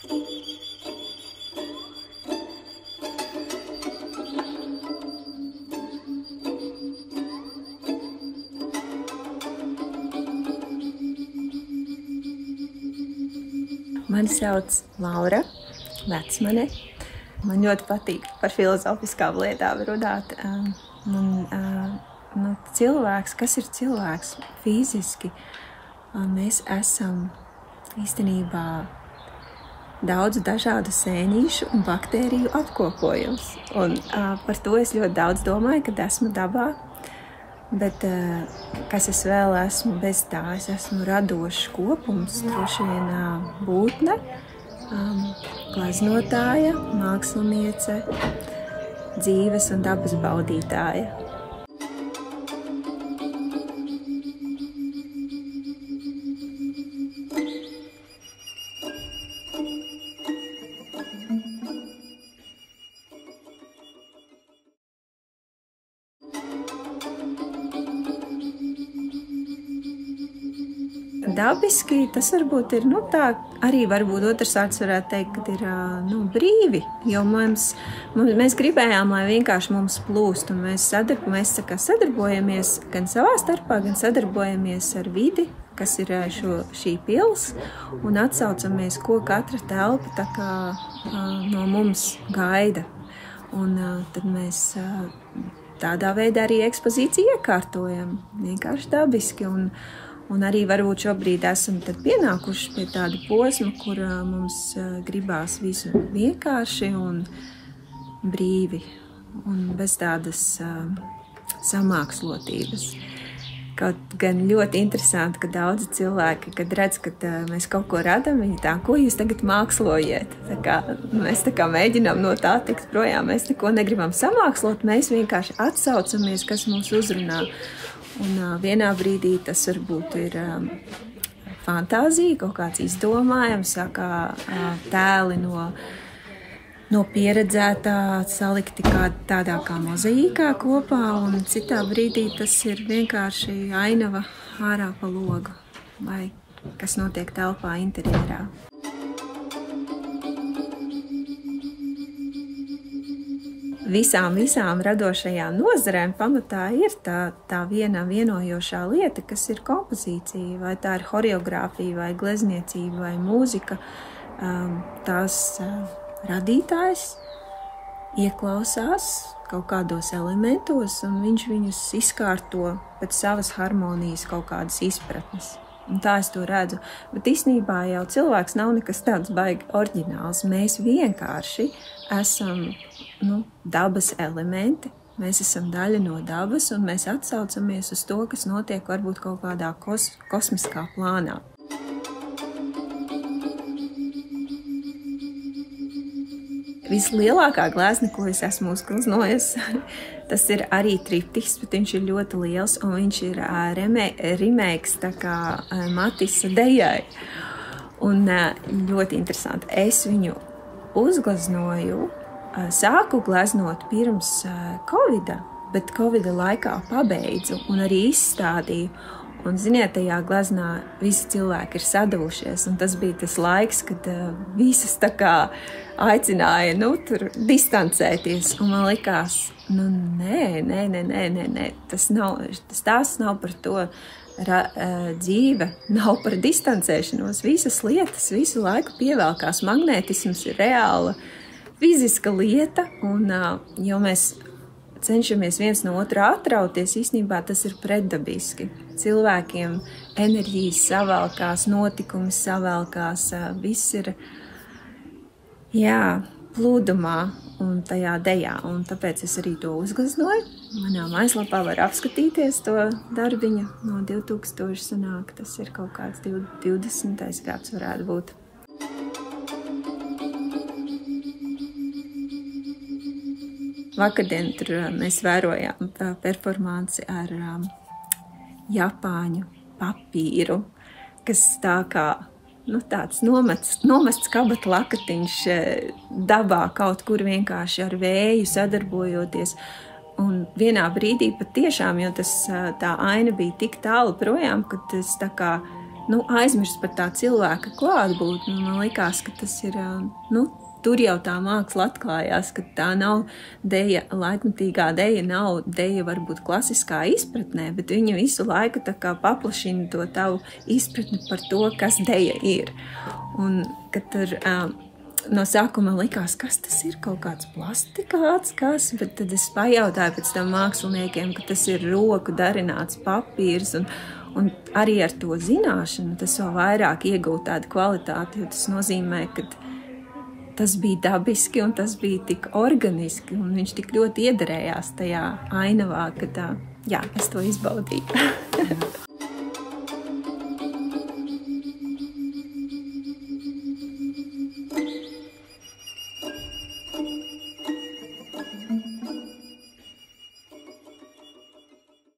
Mani sauc Laura Vecmane. Man ļoti patīk par filozofiskām lietām runāt. Cilvēks, kas ir cilvēks fiziski? Mēs esam īstenībā daudz dažādu sēnīšu un baktēriju apkopojums. Un par to es ļoti daudz domāju, kad esmu dabā. Bet kas es vēl esmu bez tā? Es esmu radošs kopums, droši vien būtne, gleznotāja, māksliniece, dzīves un dabas baudītāja. Dabiski tas varbūt ir, tā arī varbūt otrs vārds varētu teikt, kad ir brīvi, jo mēs gribējām, lai vienkārši mums plūst, un mēs sadarbojamies gan savā starpā, gan sadarbojamies ar vidi, kas ir šī pils, un atsaucamies, ko katra telpa tā kā no mums gaida. Un tad mēs tādā veidā arī ekspozīciju iekārtojam, vienkārši dabiski. Un arī varbūt šobrīd esam pienākuši pie tāda posma, kur mums gribās visu vienkārši un brīvi un bez tādas samākslotības. Kaut gan ļoti interesanti, ka daudzi cilvēki, kad redz, ka mēs kaut ko radam, viņi tā, ko jūs tagad mākslojiet? Mēs mēģinām no tā tikt projām, mēs neko negribam samākslot, mēs vienkārši atsaucamies, kas mūs uzrunā. Un vienā brīdī tas varbūt ir fantāzija, kaut kāds izdomājums, kā tēli no pieredzētā salikti tādā kā mozaīkā kopā, un citā brīdī tas ir vienkārši ainava ārā pa logu, vai kas notiek telpā interjerā. Visām radošajām nozarēm pamatā ir tā viena vienojošā lieta, kas ir kompozīcija, vai tā ir horeogrāfija, vai glezniecība, vai mūzika. Tās radītājs ieklausās kaut kādos elementos, un viņš viņus izkārto pēc savas harmonijas kaut kādas izpratnes. Un tā es to redzu. Bet īstenībā jau cilvēks nav nekas tāds baigi oriģināls. Mēs vienkārši esam dabas elementi. Mēs esam daļa no dabas, un mēs atsaucamies uz to, kas notiek varbūt kaut kādā kosmiskā plānā. Vislielākā glezna, ko es esmu uzgleznojis, tas ir arī triptiks, bet viņš ir ļoti liels, un viņš ir remēks tā kā Matisa dejai. Un ļoti interesanti. Es viņu uzgleznoju, sāku gleznot pirms Covida, bet Covida laikā pabeidzu un arī izstādīju. Un, ziniet, tajā gleznā visi cilvēki ir sadavušies, un tas bija tas laiks, kad visas tā kā aicināja, tur distancēties, un man likās, nē, tas stāsts nav par to, dzīve nav par distancēšanos, visas lietas visu laiku pievelkās, magnētisms ir reāla fiziska lieta, un jo mēs cenšamies viens no otra atrauties, īstenībā tas ir pretdabiski. Cilvēkiem enerģijas savelkās, notikumi savelkās, viss ir, plūdumā un tajā dejā. Un tāpēc es arī to uzgleznoju. Manā mājaslapā var apskatīties to darbiņu no 2000 sanāk. Tas ir kaut kāds 20. gads varētu būt. Vakardien tur mēs vērojām performanci ar japāņu papīru, kas tā kā tāds nomests kabata lakatiņš dabā kaut kur vienkārši ar vēju sadarbojoties. Un vienā brīdī pat tiešām, jo tā aina bija tik tālu projām, ka tas tā kā aizmirst par tā cilvēka klātbūtni. Man likās, ka tas ir, tur jau tā māksla atklājās, ka tā nav deja, laikmetīgā deja nav deja varbūt klasiskā izpratnē, bet viņa visu laiku tā kā paplašina to tavu izpratni par to, kas deja ir. Un, kad tur no sākuma likās, kas tas ir, kaut kāds plastikāts, bet tad es pajautāju pēc tam māksliniekiem, ka tas ir roku darināts papīrs, un arī ar to zināšanu tas vēl vairāk iegūt tādu kvalitāti, jo tas nozīmē, ka tas bija dabiski un tas bija tik organiski, un viņš tik ļoti iederējās tajā ainavā, ka es to izbaudīju.